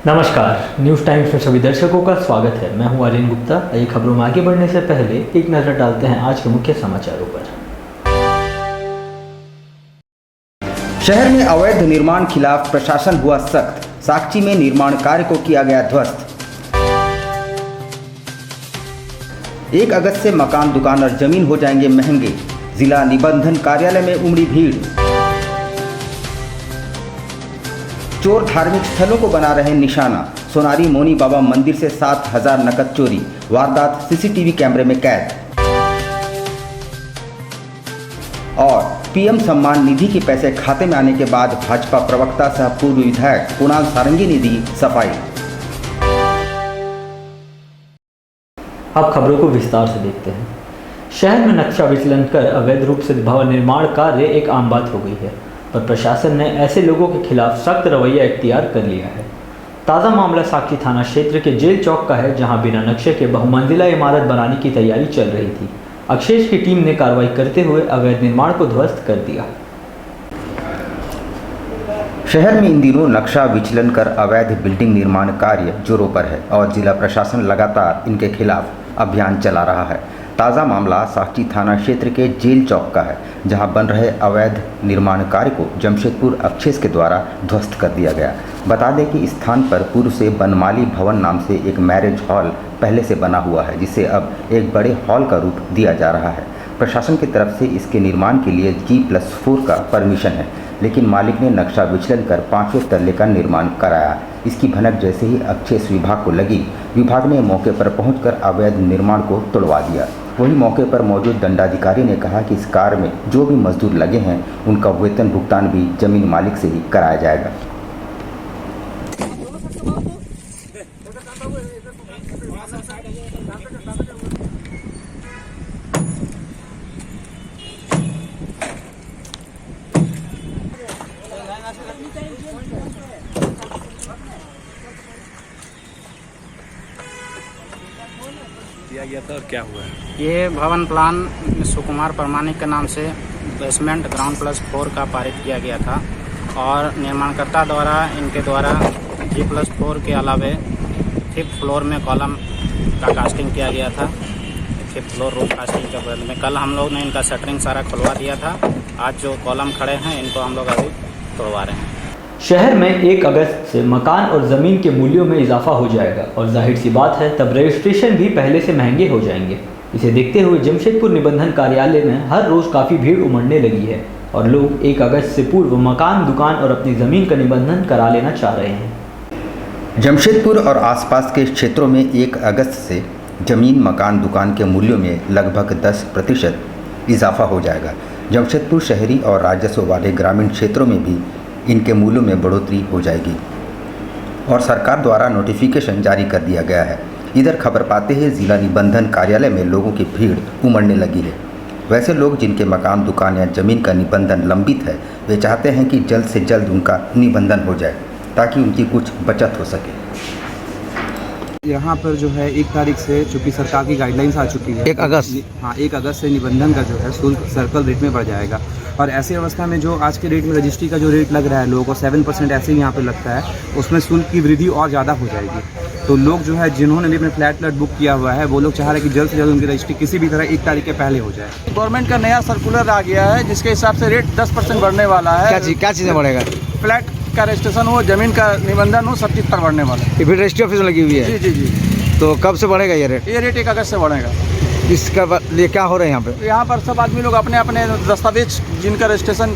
नमस्कार, news times में सभी दर्शकों का स्वागत है। मैं हूं आर्यन गुप्ता। ये खबरों में आगे बढ़ने से पहले एक नज़र डालते हैं आज के मुख्य समाचारों पर। शहर में अवैध निर्माण खिलाफ प्रशासन हुआ सख्त। साकची में निर्माण कार्य को किया गया ध्वस्त। 1 अगस्त से मकान, दुकान और जमीन हो जाएंगे महंगे। जिला निबंधन कार्यालय में उमड़ी भीड़। चोर धार्मिक स्थलों को बना रहे निशाना। सोनारी मोनी बाबा मंदिर से 7,000 नकद चोरी। वारदात सीसीटीवी कैमरे में कैद। और पीएम सम्मान निधि के पैसे खाते में आने के बाद भाजपा प्रवक्ता सह पूर्व विधायक कुणाल सारंगी ने दी सफाई। अब खबरों को विस्तार से देखते हैं। शहर में नक्शा विचलन कर अवैध रूप से भवन निर्माण कार्य एक आम बात हो गई है, पर प्रशासन ने ऐसे लोगों के खिलाफ सख्त रवैया इख्तियार कर लिया है। ताज़ा मामला साकची थाना क्षेत्र के जेल चौक का है, जहां बिना नक्शे के बहुमंजिला इमारत बनाने की तैयारी चल रही थी। अक्षेश की टीम ने कार्रवाई करते हुए अवैध निर्माण को ध्वस्त कर दिया। शहर में इन दिनों नक्शा विचलन कर अवैध बिल्डिंग निर्माण कार्य जोरों पर है और जिला प्रशासन लगातार इनके खिलाफ अभियान चला रहा है। ताज़ा मामला साकची थाना क्षेत्र के जेल चौक का है, जहां बन रहे अवैध निर्माण कार्य को जमशेदपुर अक्षेश के द्वारा ध्वस्त कर दिया गया। बता दें कि इस स्थान पर पूर्व से बनमाली भवन नाम से एक मैरिज हॉल पहले से बना हुआ है, जिसे अब एक बड़े हॉल का रूप दिया जा रहा है। प्रशासन की तरफ से इसके निर्माण के लिए G+4 का परमिशन है, लेकिन मालिक ने नक्शा विचलन कर 5वें तल्ले का निर्माण कराया। इसकी भनक जैसे ही अक्षेश विभाग को लगी, विभाग ने मौके पर पहुंचकर अवैध निर्माण को तोड़वा दिया। वहीं मौके पर मौजूद दंडाधिकारी ने कहा कि इस कार्य में जो भी मजदूर लगे हैं, उनका वेतन भुगतान भी जमीन मालिक से ही कराया जाएगा। दिया गया था और क्या हुआ है? ये भवन प्लान सुकुमार परमाणिक के नाम से बेसमेंट ग्राउंड +4 का पारित किया गया था और निर्माणकर्ता द्वारा इनके द्वारा G+4 के अलावे 5th फ्लोर में कॉलम का कास्टिंग किया गया था। 5th फ्लोर रूफ कास्टिंग के बदले में कल हम लोग ने इनका शटरिंग सारा खुलवा दिया था। आज जो कॉलम खड़े हैं इनको हम लोग अभी तोड़वा रहे हैं। शहर में 1 अगस्त से मकान और ज़मीन के मूल्यों में इजाफा हो जाएगा और जाहिर सी बात है तब रजिस्ट्रेशन भी पहले से महंगे हो जाएंगे। इसे देखते हुए जमशेदपुर निबंधन कार्यालय में हर रोज़ काफ़ी भीड़ उमड़ने लगी है और लोग 1 अगस्त से पूर्व मकान, दुकान और अपनी ज़मीन का निबंधन करा लेना चाह रहे हैं। जमशेदपुर और आसपास के क्षेत्रों में 1 अगस्त से जमीन, मकान, दुकान के मूल्यों में लगभग 10% इजाफा हो जाएगा। जमशेदपुर शहरी और राजस्व वाले ग्रामीण क्षेत्रों में भी इनके मूल्यों में बढ़ोतरी हो जाएगी और सरकार द्वारा नोटिफिकेशन जारी कर दिया गया है। इधर खबर पाते ही जिला निबंधन कार्यालय में लोगों की भीड़ उमड़ने लगी है। वैसे लोग जिनके मकान, दुकान या जमीन का निबंधन लंबित है, वे चाहते हैं कि जल्द से जल्द उनका निबंधन हो जाए ताकि उनकी कुछ बचत हो सके। यहाँ पर जो है 1 तारीख से, चूँकि सरकार की गाइडलाइंस आ चुकी है, 1 अगस्त, हाँ 1 अगस्त से निबंधन का जो है शुल्क सर्कल रेट में बढ़ जाएगा। और ऐसी अवस्था में जो आज के रेट में रजिस्ट्री का जो रेट लग रहा है लोगों को 7% ऐसे ही यहाँ पे लगता है, उसमें शुल्क की वृद्धि और ज़्यादा हो जाएगी। तो लोग जो है जिन्होंने भी अपने फ्लैट बुक किया हुआ है, वो लोग चाह रहे हैं कि जल्द से जल्द उनकी रजिस्ट्री किसी भी तरह 1 तारीख के पहले हो जाए। गवर्नमेंट का नया सर्कुलर आ गया है, जिसके हिसाब से रेट 10% बढ़ने वाला है। क्या चीज़ें बढ़ेगा? फ्लैट का रजिस्ट्रेशन हो, जमीन का निबंधन हो, सब चीज़ पर बढ़ने वाला है। फिर रजिस्ट्री ऑफिस में लगी हुई है। जी जी जी। तो कब से बढ़ेगा ये रेट? ये रेट 1 अगस्त से बढ़ेगा। इसका लिए क्या हो रहा है यहाँ पे? यहाँ पर सब आदमी लोग अपने अपने दस्तावेज जिनका रजिस्ट्रेशन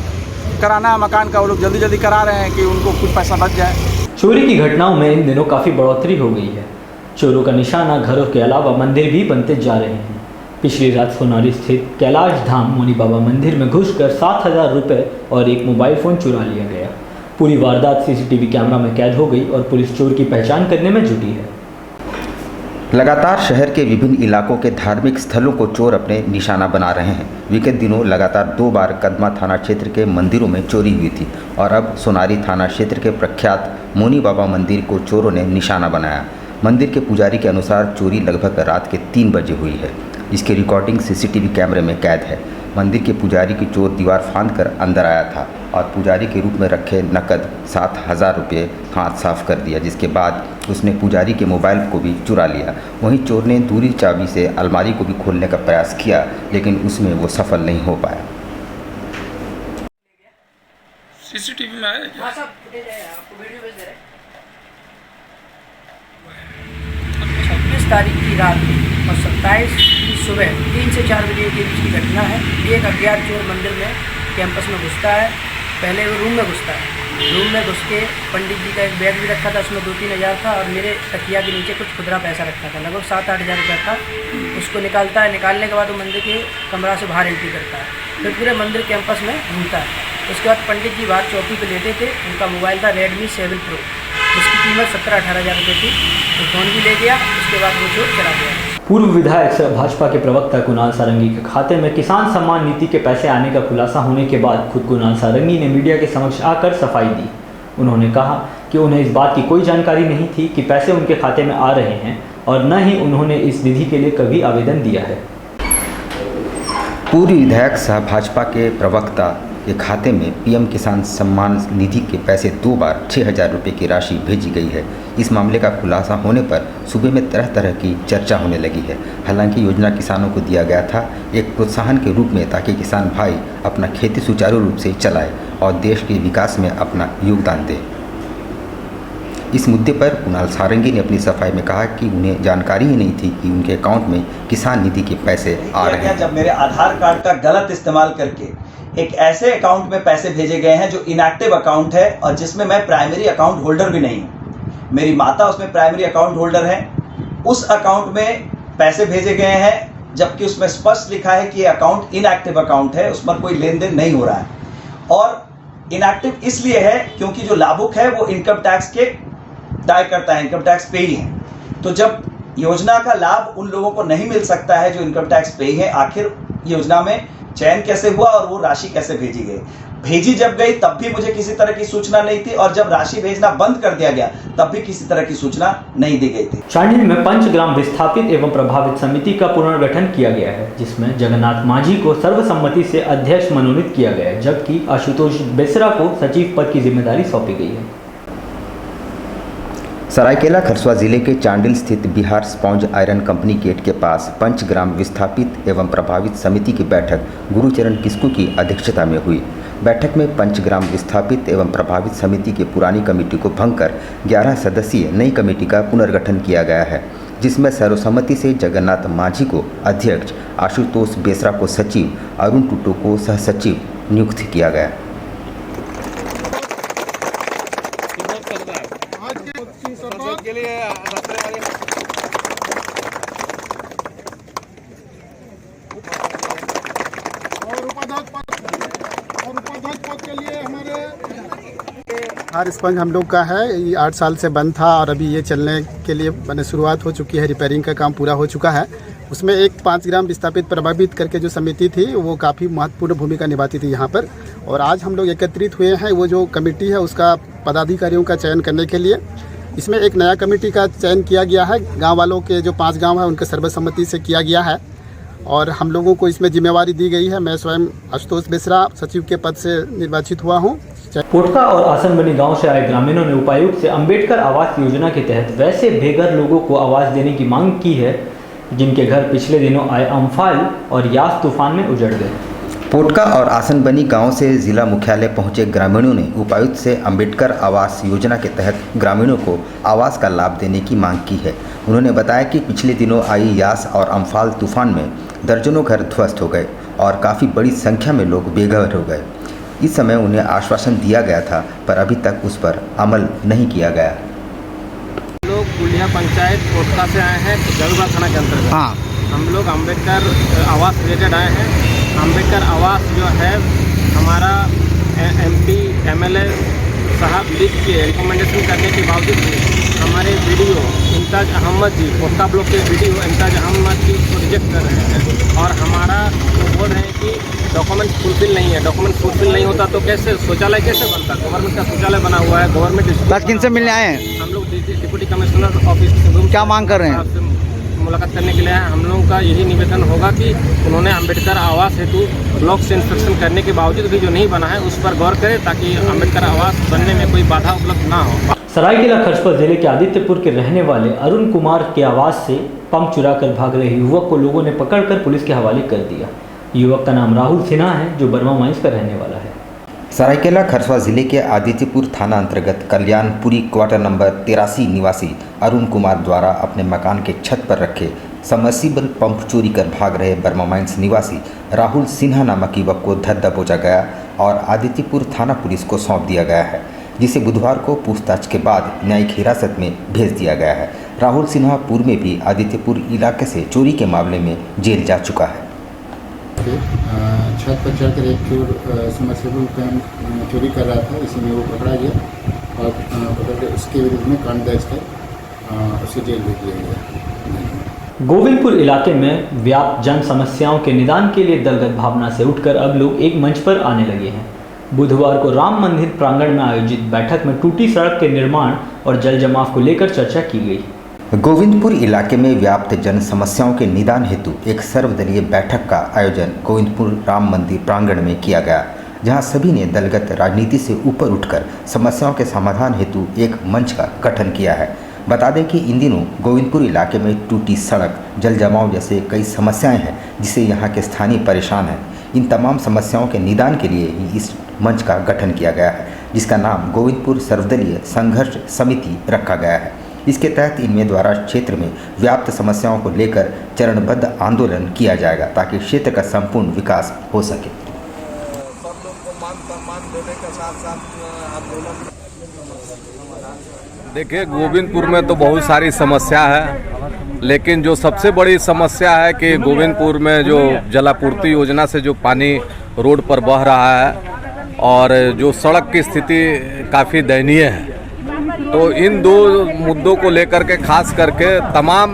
कराना है मकान का, वो लोग जल्दी जल्दी करा रहे हैं कि उनको कुछ पैसा बच जाए। चोरी की घटनाओं में इन दिनों काफ़ी बढ़ोतरी हो गई है। चोरों का निशाना घरों के अलावा मंदिर भी बनते जा रहे हैं। पिछली रात सोनारी स्थित कैलाश धाम मोनी बाबा मंदिर में घुसकर 7,000 रुपये और एक मोबाइल फ़ोन चुरा लिया गया। पूरी वारदात सीसीटीवी कैमरा में कैद हो गई और पुलिस चोर की पहचान करने में जुटी है। लगातार शहर के विभिन्न इलाकों के धार्मिक स्थलों को चोर अपने निशाना बना रहे हैं। विगत दिनों लगातार 2 बार कदमा थाना क्षेत्र के मंदिरों में चोरी हुई थी और अब सोनारी थाना क्षेत्र के प्रख्यात मोनी बाबा मंदिर को चोरों ने निशाना बनाया। मंदिर के पुजारी के अनुसार चोरी लगभग रात के 3 बजे हुई है। इसकी रिकॉर्डिंग सीसीटीवी कैमरे में कैद है। मंदिर के पुजारी की चोर दीवार फांदकर अंदर आया था और पुजारी के रूप में रखे नकद 7,000 रुपये हाथ साफ कर दिया, जिसके बाद उसने पुजारी के मोबाइल को भी चुरा लिया। वहीं चोर ने दूसरी चाबी से अलमारी को भी खोलने का प्रयास किया, लेकिन उसमें वो सफल नहीं हो पाया। सीसीटीवी में आया क्या? हाँ सब फुटेज है, आपको वीडियो भेज दे रहे हैं। 26 तारीख की रात और 27 की सुबह 3 से 4 बजे के बीच की घटना है। एक अज्ञात चोर मंदिर में कैंपस में घुसता है। पहले वो रूम में घुसता है। रूम में घुस के पंडित जी का एक बैग भी रखा था, उसमें 2-3 हज़ार था और मेरे तकिया के नीचे कुछ खुदरा पैसा रखा था, लगभग 7-8 हज़ार रुपया था। उसको निकालता है। निकालने के बाद वो मंदिर के कमरा से बाहर एंट्री करता है, फिर पूरे मंदिर कैंपस में घूमता है। उसके बाद पंडित जी बाहर चौकी पे लेटे थे। उनका मोबाइल था Redmi 7 Pro, जिसकी कीमत 17-18 हज़ार रुपये थी। तो फ़ोन भी ले गया। उसके बाद वो चोर चला गया। पूर्व विधायक सह भाजपा के प्रवक्ता कुणाल सारंगी के खाते में किसान सम्मान निधि के पैसे आने का खुलासा होने के बाद खुद कुणाल सारंगी ने मीडिया के समक्ष आकर सफाई दी। उन्होंने कहा कि उन्हें इस बात की कोई जानकारी नहीं थी कि पैसे उनके खाते में आ रहे हैं और न ही उन्होंने इस निधि के लिए कभी आवेदन दिया है। पूर्व विधायक सह भाजपा के प्रवक्ता के खाते में पीएम किसान सम्मान निधि के पैसे 2 बार 6,000 रुपये की राशि भेजी गई है। इस मामले का खुलासा होने पर सूबे में तरह तरह की चर्चा होने लगी है। हालांकि योजना किसानों को दिया गया था एक प्रोत्साहन के रूप में, ताकि किसान भाई अपना खेती सुचारू रूप से चलाए और देश के विकास में अपना योगदान दें। इस मुद्दे पर कुणाल सारंगी ने अपनी सफाई में कहा कि उन्हें जानकारी ही नहीं थी कि उनके अकाउंट में किसान निधि के पैसे आ रहे हैं। जब मेरे आधार कार्ड का गलत इस्तेमाल करके एक ऐसे अकाउंट में पैसे भेजे गए हैं जो इनएक्टिव अकाउंट है और जिसमें मैं प्राइमरी अकाउंट होल्डर भी नहीं हूं, मेरी माता उसमें प्राइमरी अकाउंट होल्डर है। उस अकाउंट में पैसे भेजे गए हैं जबकि उसमें स्पष्ट लिखा है कि ये अकाउंट इनएक्टिव अकाउंट है, उस पर कोई लेन देन नहीं हो रहा है। और इनएक्टिव इसलिए है क्योंकि जो लाभुक है वो इनकम टैक्स के दायर करता है, इनकम टैक्स पेई है। तो जब योजना का लाभ उन लोगों को नहीं मिल सकता है जो इनकम टैक्स पेई है, आखिर योजना में चयन कैसे हुआ और वो राशि कैसे भेजी गई? भेजी जब गई तब भी मुझे किसी तरह की सूचना नहीं थी और जब राशि भेजना बंद कर दिया गया तब भी किसी तरह की सूचना नहीं दी गई थी। चांडिल में पंचग्राम विस्थापित एवं प्रभावित समिति का पुनर्गठन किया गया है, जिसमें जगन्नाथ मांझी को सर्वसम्मति से अध्यक्ष मनोनीत किया गया है, जबकि आशुतोष बेसरा को सचिव पद की जिम्मेदारी सौंपी गई है। सरायकेला खरसुआ जिले के चांडिल स्थित Bihar sponge iron company gate के पास पंचग्राम विस्थापित एवं प्रभावित समिति की बैठक गुरुचरण किस्कू की अध्यक्षता में हुई। बैठक में पंचग्राम विस्थापित एवं प्रभावित समिति की पुरानी कमेटी को भंग कर 11 सदस्यीय नई कमेटी का पुनर्गठन किया गया है, जिसमें सर्वसम्मति से जगन्नाथ मांझी को अध्यक्ष, आशुतोष बेसरा को सचिव, अरुण टुटो को सह सचिव नियुक्त किया गया। के लिए और उपाध्यक्ष पद के लिए हमारे बिहार स्पंज हम लोग का है। ये 8 साल से बंद था और अभी ये चलने के लिए मैंने शुरुआत हो चुकी है, रिपेयरिंग का काम पूरा हो चुका है। उसमें एक 5 ग्राम विस्थापित प्रभावित करके जो समिति थी वो काफ़ी महत्वपूर्ण भूमिका निभाती थी यहाँ पर। और आज हम लोग एकत्रित हुए हैं वो जो कमेटी है उसका पदाधिकारियों का चयन करने के लिए। इसमें एक नया कमेटी का चयन किया गया है। गांव वालों के जो 5 गांव है उनके सर्वसम्मति से किया गया है और हम लोगों को इसमें जिम्मेवारी दी गई है। मैं स्वयं आशुतोष बेसरा सचिव के पद से निर्वाचित हुआ हूँ। पोटका और आसनबनी गांव से आए ग्रामीणों ने उपायुक्त से अंबेडकर आवास योजना के तहत वैसे बेघर लोगों को आवास देने की मांग की है जिनके घर पिछले दिनों आए अम्फान और यास तूफान में उजड़ गए। पोटका और आसनबनी गांव से जिला मुख्यालय पहुंचे ग्रामीणों ने उपायुक्त से अंबेडकर आवास योजना के तहत ग्रामीणों को आवास का लाभ देने की मांग की है। उन्होंने बताया कि पिछले दिनों आई यास और अम्फान तूफान में दर्जनों घर ध्वस्त हो गए और काफ़ी बड़ी संख्या में लोग बेघर हो गए। इस समय उन्हें आश्वासन दिया गया था पर अभी तक उस पर अमल नहीं किया गया। लोग कुलिया पंचायत पोटका से आए हैं, जरूरा थाना के अंतर्गत। हाँ, हम लोग अंबेडकर आवास रिलेटेड आए हैं। अंबेडकर आवास जो है हमारा MP MLA साहब लिख के रिकमेंडेशन करने के बावजूद भी हमारे BDO इम्ताज अहमद जी, पोटका ब्लॉक के BDO इम्ताज अहमद जी को रिजेक्ट कर रहे हैं और हमारा वो बोल रहे हैं कि डॉक्यूमेंट फुलफिल नहीं है। डॉक्यूमेंट फुलफिल नहीं होता तो कैसे शौचालय कैसे बनता? गवर्नमेंट का शौचालय बना हुआ है, गवर्नमेंट। किनसे मिलने आए हैं? हम लोग डिप्टी कमिश्नर ऑफिस से। क्या मांग कर रहे हैं? मुलाकात करने के लिए आए। हम लोगों का यही निवेदन होगा कि उन्होंने अम्बेडकर आवास हेतु ब्लॉक से इंस्पेक्शन करने के बावजूद भी जो नहीं बना है उस पर गौर करें, ताकि अम्बेडकर आवास बनने में कोई बाधा उपलब्ध ना हो। सरायकेला खरसपा जिले के आदित्यपुर के रहने वाले अरुण कुमार के आवास से पंप चुराकर भाग रहे युवक को लोगों ने पकड़कर पुलिस के हवाले कर दिया। युवक का नाम राहुल सिन्हा है, जो बर्मा माइंस का रहने वाला है। सरायकेला खरसवा जिले के आदित्यपुर थाना अंतर्गत कल्याणपुरी क्वार्टर नंबर 83 निवासी अरुण कुमार द्वारा अपने मकान के छत पर रखे सबमर्सिबल पंप चोरी कर भाग रहे बर्मा माइंस निवासी राहुल सिन्हा नामक युवक को धर दबोचा गया और आदित्यपुर थाना पुलिस को सौंप दिया गया है, जिसे बुधवार को पूछताछ के बाद न्यायिक हिरासत में भेज दिया गया है। राहुल सिन्हा पूर्व में भी आदित्यपुर इलाके से चोरी के मामले में जेल जा चुका है। छत पर चढ़कर एक चोर सबमर्सिबल पंप चोरी कर रहा था, इसी में वो पकड़ा गया और पकड़ के उसके विरुद्ध में कांड दर्ज कर उसे जेल भेज दिया गया। गोविंदपुर इलाके में व्याप्त जन समस्याओं के निदान के लिए दलगत भावना से उठकर अब लोग एक मंच पर आने लगे हैं। बुधवार को राम मंदिर प्रांगण में आयोजित बैठक में टूटी सड़क के निर्माण और जल जमाव को लेकर चर्चा की गई। गोविंदपुर इलाके में व्याप्त जन समस्याओं के निदान हेतु एक सर्वदलीय बैठक का आयोजन गोविंदपुर राम मंदिर प्रांगण में किया गया, जहां सभी ने दलगत राजनीति से ऊपर उठकर समस्याओं के समाधान हेतु एक मंच का गठन किया है। बता दें कि इन दिनों गोविंदपुर इलाके में टूटी सड़क, जल जमाव जैसे कई समस्याएं हैं, जिससे यहाँ के स्थानीय परेशान हैं। इन तमाम समस्याओं के निदान के लिए ही इस मंच का गठन किया गया है, जिसका नाम गोविंदपुर सर्वदलीय संघर्ष समिति रखा गया है। इसके तहत इनमें द्वारा क्षेत्र में व्याप्त समस्याओं को लेकर चरणबद्ध आंदोलन किया जाएगा, ताकि क्षेत्र का संपूर्ण विकास हो सके। सब लोग को मान सम्मान देने के साथ साथ आंदोलन। देखिए, गोविंदपुर में तो बहुत सारी समस्या है, लेकिन जो सबसे बड़ी समस्या है कि गोविंदपुर में जो जलापूर्ति योजना से जो पानी रोड पर बह रहा है और जो सड़क की स्थिति काफ़ी दयनीय है, तो इन दो मुद्दों को लेकर के खास करके तमाम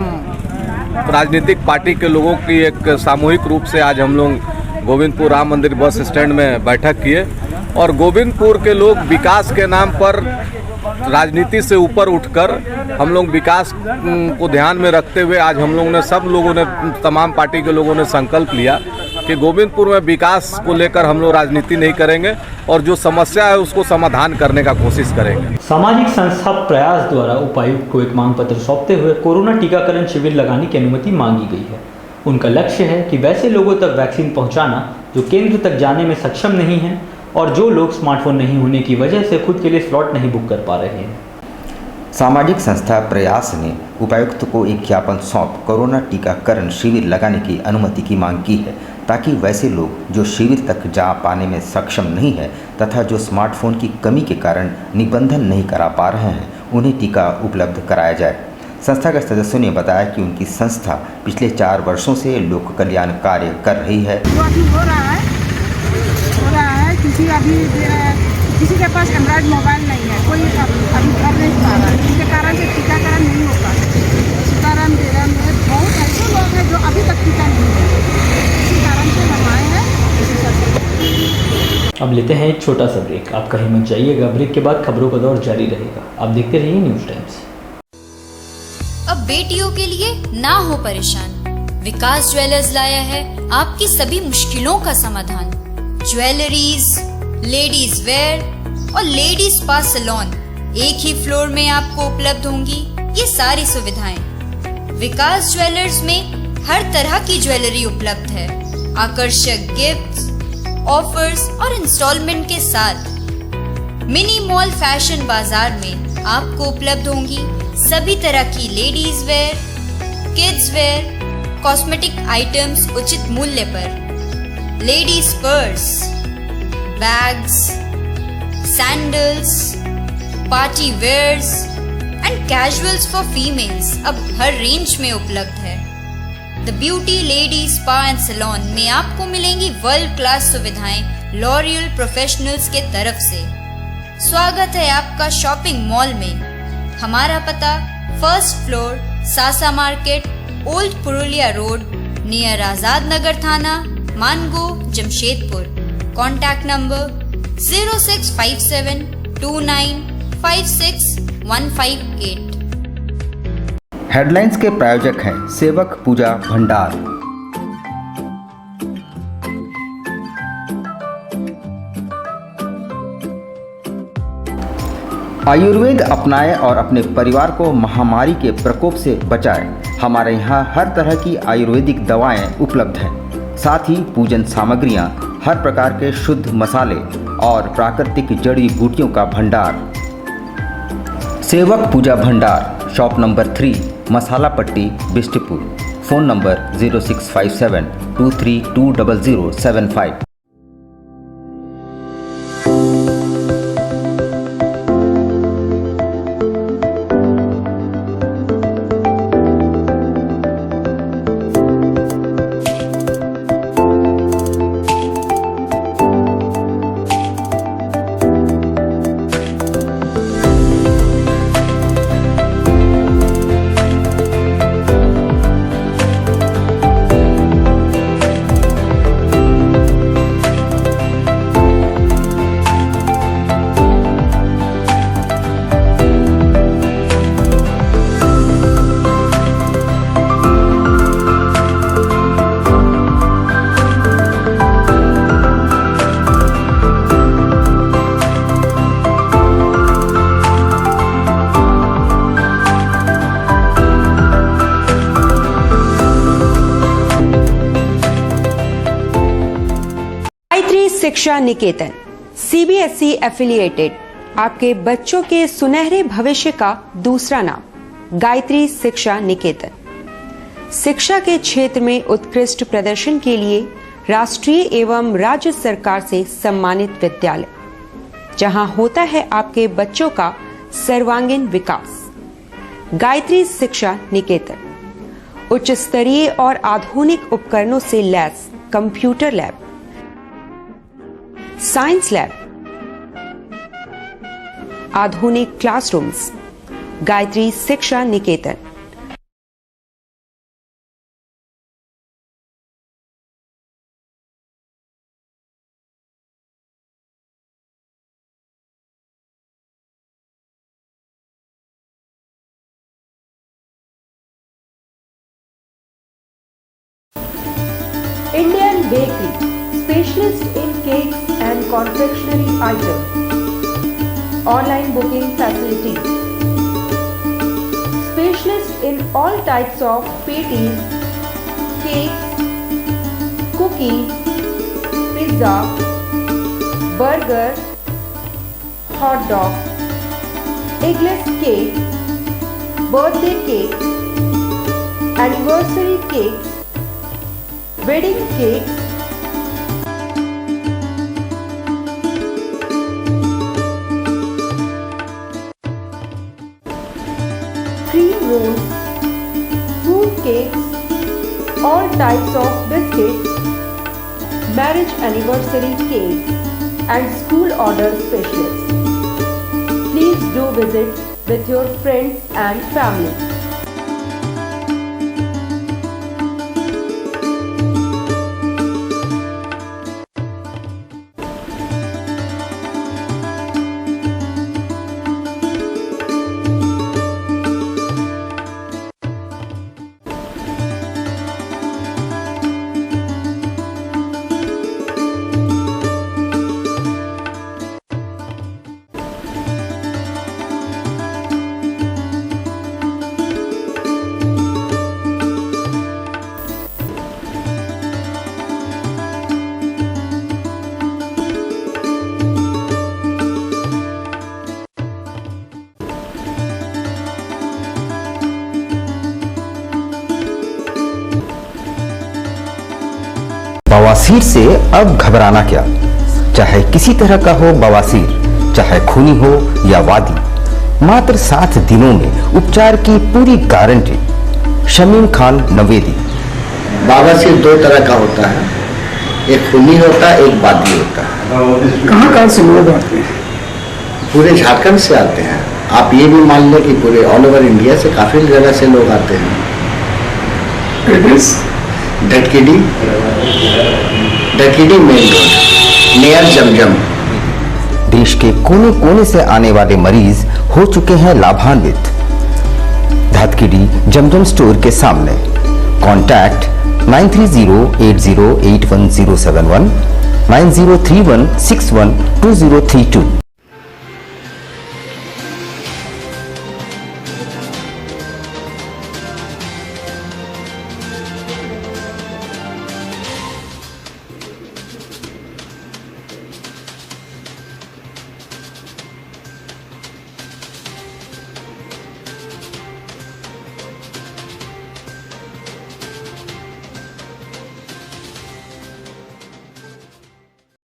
राजनीतिक पार्टी के लोगों की एक सामूहिक रूप से आज हम लोग गोविंदपुर राम मंदिर बस स्टैंड में बैठक किए और गोविंदपुर के लोग विकास के नाम पर राजनीति से ऊपर उठकर हम लोग विकास को ध्यान में रखते हुए आज हम लोगों ने सब लोगों ने तमाम पार्टी के लोगों ने संकल्प लिया कि गोविंदपुर में विकास को लेकर हम लोग राजनीति नहीं करेंगे और जो समस्या है उसको समाधान करने का कोशिश करेंगे। सामाजिक संस्था प्रयास द्वारा उपायुक्त को एक मांग पत्र सौंपते हुए कोरोना टीकाकरण शिविर लगाने की अनुमति मांगी गई है। उनका लक्ष्य है कि वैसे लोगों तक वैक्सीन पहुंचाना जो केंद्र तक जाने में सक्षम नहीं हैं और जो लोग स्मार्टफोन नहीं होने की वजह से खुद के लिए स्लॉट नहीं बुक कर पा रहे हैं। सामाजिक संस्था प्रयास ने उपायुक्त को एक ज्ञापन सौंप कोरोना टीकाकरण शिविर लगाने की अनुमति की मांग की है, ताकि वैसे लोग जो शिविर तक जा पाने में सक्षम नहीं है तथा जो स्मार्टफोन की कमी के कारण निबंधन नहीं करा पा रहे हैं, उन्हें टीका उपलब्ध कराया जाए। संस्था के सदस्यों ने बताया कि उनकी संस्था पिछले 4 वर्षों से लोक कल्याण कार्य कर रही है। जो अभी हो रहा है किसी के पास एंड्रॉइड मोबाइल नहीं है, कोई अभी कर नहीं पा रहा है, जिसके कारण से टीकाकरण नहीं हो पा रहा। सीताराम जिला में बहुत ऐसे लोग हैं जो अभी तक टीका नहीं है, इसी कारण से हम आए हैं। अब लेते हैं एक छोटा सा ब्रेक। आप कहीं मत जाइएगा, ब्रेक के बाद खबरों का दौर जारी रहेगा। आप देखते रहिए न्यूज़ टाइम्स। अब बेटियों के लिए ना हो परेशान, विकास ज्वेलर्स लाया है आपकी सभी मुश्किलों का समाधान। ज्वेलरीज, लेडीज वेयर और लेडीज स्पा सैलून एक ही फ्लोर में आपको उपलब्ध होंगी ये सारी सुविधाएं। विकास ज्वेलर्स में हर तरह की ज्वेलरी उपलब्ध है, आकर्षक गिफ्ट्स, ऑफर्स और इंस्टॉलमेंट के साथ। मिनी मॉल फैशन बाजार में आपको उपलब्ध होंगी सभी तरह की ladies wear, kids wear, cosmetic items उचित मूल्य पर। Ladies purse, bags, sandals, party wears and casuals for females अब हर रेंज में उपलब्ध है। The beauty lady spa and salon में आपको मिलेंगी वर्ल्ड क्लास सुविधाएं लॉरियल प्रोफेशनल्स के तरफ से। स्वागत है आपका शॉपिंग मॉल में। हमारा पता 1st floor, Sasa market, old Purulia road, near Azad Nagar थाना, Mango, Jamshedpur. Contact number 06572956 158। Headlines के प्रायोजक हैं सेवक पूजा भंडार। आयुर्वेद अपनाएं और अपने परिवार को महामारी के प्रकोप से बचाएं। हमारे यहाँ हर तरह की आयुर्वेदिक दवाएं उपलब्ध हैं, साथ ही पूजन सामग्रियाँ, हर प्रकार के शुद्ध मसाले और प्राकृतिक जड़ी बूटियों का भंडार। सेवक पूजा भंडार, शॉप नंबर 3, मसाला पट्टी, बिष्टपुर। Phone number 0657 23200075। शिक्षा निकेतन सीबीएसई एफिलिएटेड आपके बच्चों के सुनहरे भविष्य का दूसरा नाम गायत्री शिक्षा निकेतन। शिक्षा के क्षेत्र में उत्कृष्ट प्रदर्शन के लिए राष्ट्रीय एवं राज्य सरकार से सम्मानित विद्यालय, जहां होता है आपके बच्चों का सर्वांगीण विकास। गायत्री शिक्षा निकेतन उच्च स्तरीय और आधुनिक उपकरणों से lace computer lab, science lab, आधुनिक क्लासरूम्स। गायत्री शिक्षा निकेतन। Indian Bakery, specialist in cakes and confectionery items. Online booking facilities. Specialist in all types of patties, cakes, cookies, pizza, burger, hot dog, eggless cake, birthday cake, anniversary cakes, wedding cakes, cream rolls, fruit cakes, all types of biscuits, marriage anniversary cakes, and school order specialists. Please do visit with your friends and family. बवासीर से अब घबराना क्या, चाहे किसी तरह का हो बवासीर, चाहे खूनी हो या वादी, मात्र 7 दिनों में उपचार की पूरी गारंटी। शमीम खान नवेदी। बवासीर 2 तरह का होता है, एक खूनी होता है, एक वादी होता है। कहाँ से लोग आते हैं? पूरे झारखंड से आते हैं। आप ये भी मान लें कि पूरे ऑल ओवर इंडिया से काफी जगह से लोग आते हैं। ढटकीडी मेन रोड नियर जमजम। देश के कोने कोने से आने वाले मरीज हो चुके हैं लाभान्वित। धातकीडी जमजम स्टोर के सामने। कॉन्टैक्ट 9308081071 9031612032।